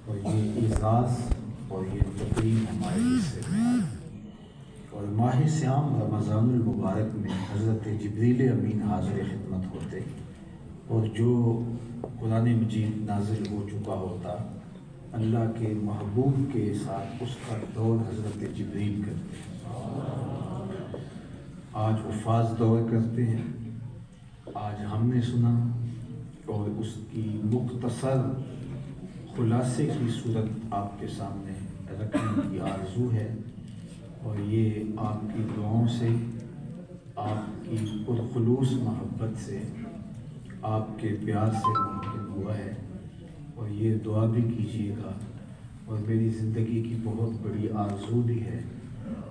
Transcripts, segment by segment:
اور یہ اعزاز اور یہ تقریب ہمارے حصے میں آئی۔ اور ماہ سیام رمضان المبارک میں حضرت جبریل امین حاضر خدمت ہوتے اور جو قرآن مجید نازل ہو چکا ہوتا اللہ کے محبوب کے ساتھ اس کا دور حضرت جبریل کرتے ہیں۔ آج حفاظ دور کرتے ہیں۔ آج ہم نے سنا اور اس کی مختصر خلاصے کی صورت آپ کے سامنے رکھنے کی آرزو ہے، اور یہ آپ کی دعاؤں سے، آپ کی پرخلوص محبت سے، آپ کے پیار سے ممکن ہوا ہے۔ اور یہ دعا بھی کیجیے گا، اور میری زندگی کی بہت بڑی آرزو بھی ہے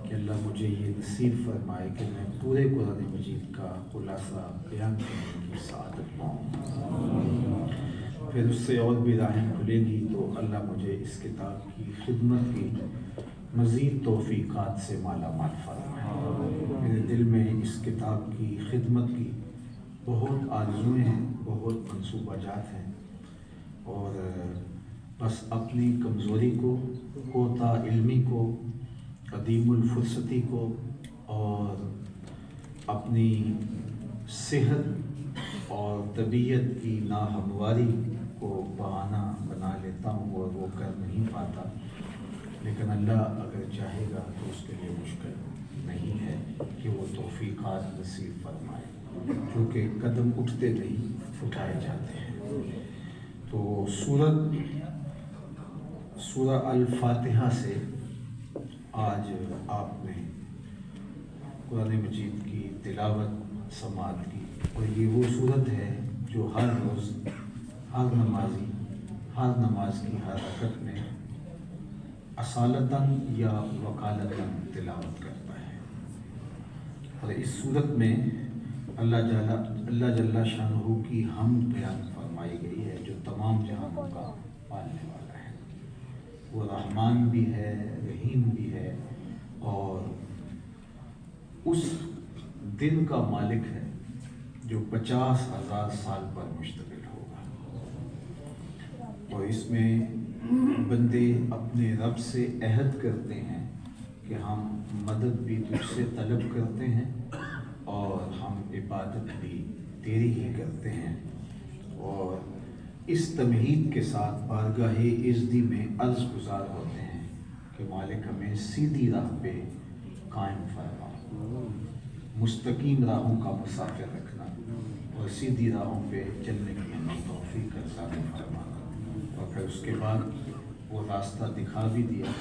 کہ اللہ مجھے یہ نصیب فرمائے کہ میں پورے قرآن مجید کا خلاصہ بیان کرنے کی سعادت پاؤں۔ پھر اس سے اور بھی راہیں کھلیں گی تو اللہ مجھے اس کتاب کی خدمت کی مزید توفیقات سے مالا مال فرمائے۔ میرے دل میں اس کتاب کی خدمت کی بہت آرزویں ہیں، بہت منصوبہ جات ہیں، اور بس اپنی کمزوری کو، کوتا علمی کو، قدیم الفرصتی کو، اور اپنی صحت اور طبیعت کی ناہمواری کو بہانہ بنا لیتا ہوں اور وہ کر نہیں پاتا، لیکن اللہ اگر چاہے گا تو اس کے لیے مشکل نہیں ہے کہ وہ توفیقات نصیب فرمائے، کیونکہ قدم اٹھتے نہیں اٹھائے جاتے ہیں۔ تو سورہ الفاتحہ سے آج آپ نے قرآن مجید کی تلاوت سماعت کی، اور یہ وہ سورت ہے جو ہر روز ہر نمازی ہر نماز کی ہر رکعت میں اصالتاً یا وکالتاً تلاوت کرتا ہے۔ اور اس صورت میں اللہ جل شانہ کی حمد بیان فرمائی گئی ہے، جو تمام جہانوں کا پالنے والا ہے۔ وہ رحمان بھی ہے، رحیم بھی ہے، اور اس دن کا مالک ہے جو 50,000 سال پر مشتمل ہوگا۔ اور اس میں بندے اپنے رب سے عہد کرتے ہیں کہ ہم مدد بھی تجھ سے طلب کرتے ہیں، اور ہم عبادت بھی تیری ہی کرتے ہیں، اور اس تمہید کے ساتھ بارگاہ عزدی میں عرض گزار ہوتے ہیں کہ مالک ہمیں سیدھی راہ پہ قائم فرما، مستقیم راہوں کا مسافر رکھنا، اور سیدھی راہوں پہ چلنے کی ہمیں توفیق عطا فرما۔ اور پھر اس کے بعد وہ راستہ دکھا بھی دیا،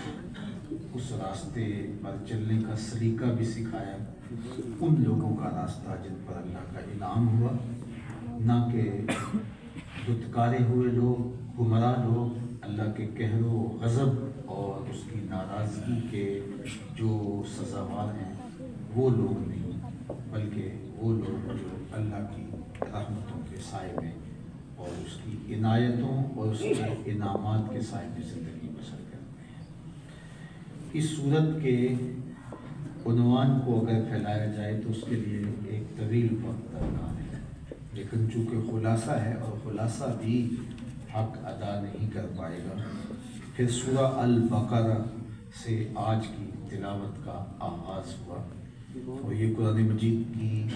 اس راستے پر چلنے کا سلیقہ بھی سکھایا، ان لوگوں کا راستہ جن پر اللہ کا انعام ہوا، نہ کہ دھتکارے ہوئے لوگ، گمراہ لوگ، اللہ کے قہر و غضب اور اس کی ناراضگی کے جو سزاوار ہیں وہ لوگ نہیں، بلکہ وہ لوگ جو اللہ کی رحمتوں کے سائے میں اور اس کی عنایتوں اور اس کے انعامات کے سائے میں زندگی بسر کرتے ہیں۔ اس صورت کے عنوان کو اگر پھیلایا جائے تو اس کے لیے ایک طویل وقت درکار ہے، لیکن چونکہ خلاصہ ہے اور خلاصہ بھی حق ادا نہیں کر پائے گا، پھر سورہ البقرہ سے آج کی تلاوت کا آغاز ہوا، اور یہ قرآن مجید کی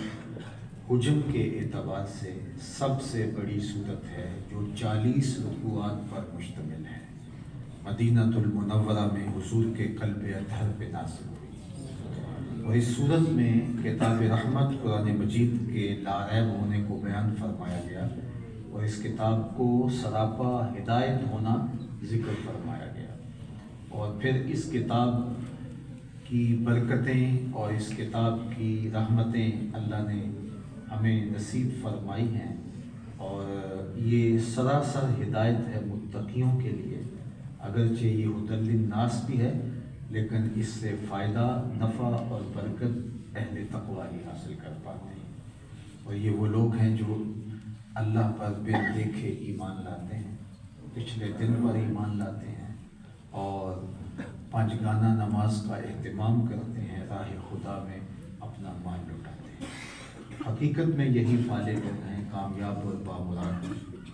حجم کے اعتبار سے سب سے بڑی صورت ہے، جو 40 رکوعات پر مشتمل ہے۔ مدینہ المنورہ میں حضور کے قلب اطہر پہ نازل ہوئی، اور اس صورت میں کتاب رحمت قرآن مجید کے لاریب ہونے کو بیان فرمایا گیا، اور اس کتاب کو سراپا ہدایت ہونا ذکر فرمایا گیا، اور پھر اس کتاب کی برکتیں اور اس کتاب کی رحمتیں اللہ نے ہمیں نصیب فرمائی ہیں، اور یہ سراسر ہدایت ہے متقیوں کے لیے، اگرچہ یہ ہدی للناس بھی ہے، لیکن اس سے فائدہ، نفع اور برکت اہل تقویٰ ہی حاصل کر پاتے ہیں۔ اور یہ وہ لوگ ہیں جو اللہ پر بن دیکھے ایمان لاتے ہیں، پچھلے دن پر ایمان لاتے ہیں، اور 5 گانہ نماز کا اہتمام کرتے ہیں، راہ خدا میں اپنا مال لٹاتے ہیں۔ حقیقت میں یہی فالح لوگ ہیں، کامیاب اور بامراد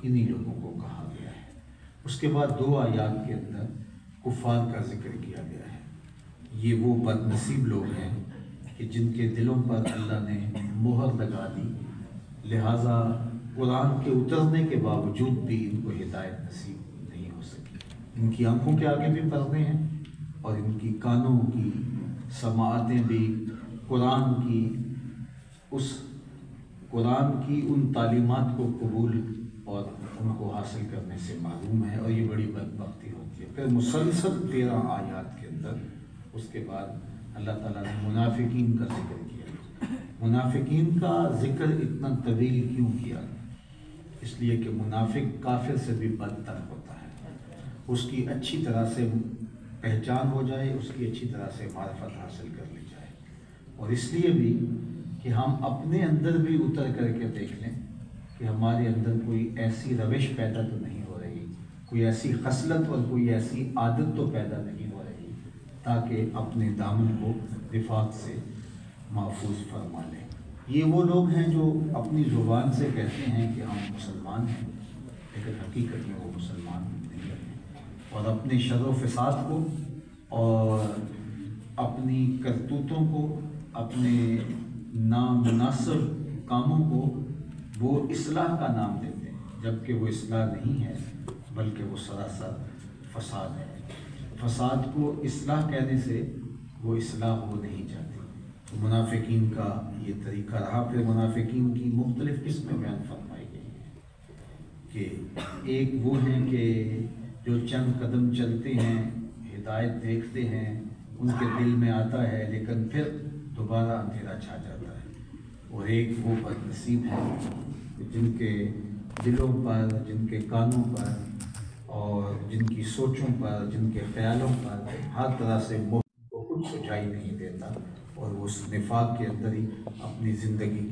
انہی لوگوں کو کہا گیا ہے۔ اس اس کے بعد 2 آیات کے اندر کفار کا ذکر کیا گیا ہے۔ یہ وہ بد نصیب لوگ ہیں کہ جن کے دلوں پر اللہ نے مہر لگا دی، لہٰذا قرآن کے اترنے کے باوجود بھی ان کو ہدایت نصیب نہیں ہو سکی۔ ان کی آنکھوں کے آگے بھی پردے ہیں اور ان کی کانوں کی سماعتیں بھی قرآن کی ان تعلیمات کو قبول اور ان کو حاصل کرنے سے معروم ہے، اور یہ بڑی بدبختی ہوتی ہے۔ پھر مسلسل 13 آیات کے اندر اس کے بعد اللہ تعالیٰ نے منافقین کا ذکر کیا۔ منافقین کا ذکر اتنا طویل کیوں کیا؟ اس لیے کہ منافق کافر سے بھی بدتر ہوتا ہے، اس کی اچھی طرح سے پہچان ہو جائے، اس کی اچھی طرح سے معرفت حاصل کر لی جائے، اور اس لیے بھی کہ ہم اپنے اندر بھی اتر کر کے دیکھ لیں کہ ہمارے اندر کوئی ایسی روش پیدا تو نہیں ہو رہی، کوئی ایسی خصلت اور کوئی ایسی عادت تو پیدا نہیں ہو رہی تاکہ اپنے دامن کو نفاق سے محفوظ فرما لیں۔ یہ وہ لوگ ہیں جو اپنی زبان سے کہتے ہیں کہ ہم مسلمان ہیں، لیکن حقیقت میں وہ مسلمان نہیں ہیں، اور اپنے شر و فساد کو اور اپنی کرتوتوں کو، اپنے نامناسب کاموں کو وہ اصلاح کا نام دیتے ہیں، جبکہ وہ اصلاح نہیں ہے بلکہ وہ سراسر فساد ہے۔ فساد کو اصلاح کہنے سے وہ اصلاح ہو نہیں جاتی۔ تو منافقین کا یہ طریقہ رہا۔ پھر منافقین کی مختلف قسمیں بیان فرمائی گئی ہیں کہ ایک وہ ہیں کہ جو چند قدم چلتے ہیں، ہدایت دیکھتے ہیں، ان کے دل میں آتا ہے لیکن پھر دوبارہ اندھیرا چھا جاتا ہے، اور ایک وہ بد نصیب ہیں جن کے دلوں پر، جن کے کانوں پر اور جن کی سوچوں پر، جن کے خیالوں پر ہر طرح سے وہ کچھ سجائی نہیں دیتا، اور وہ اس نفاق کے اندر ہی اپنی زندگی کی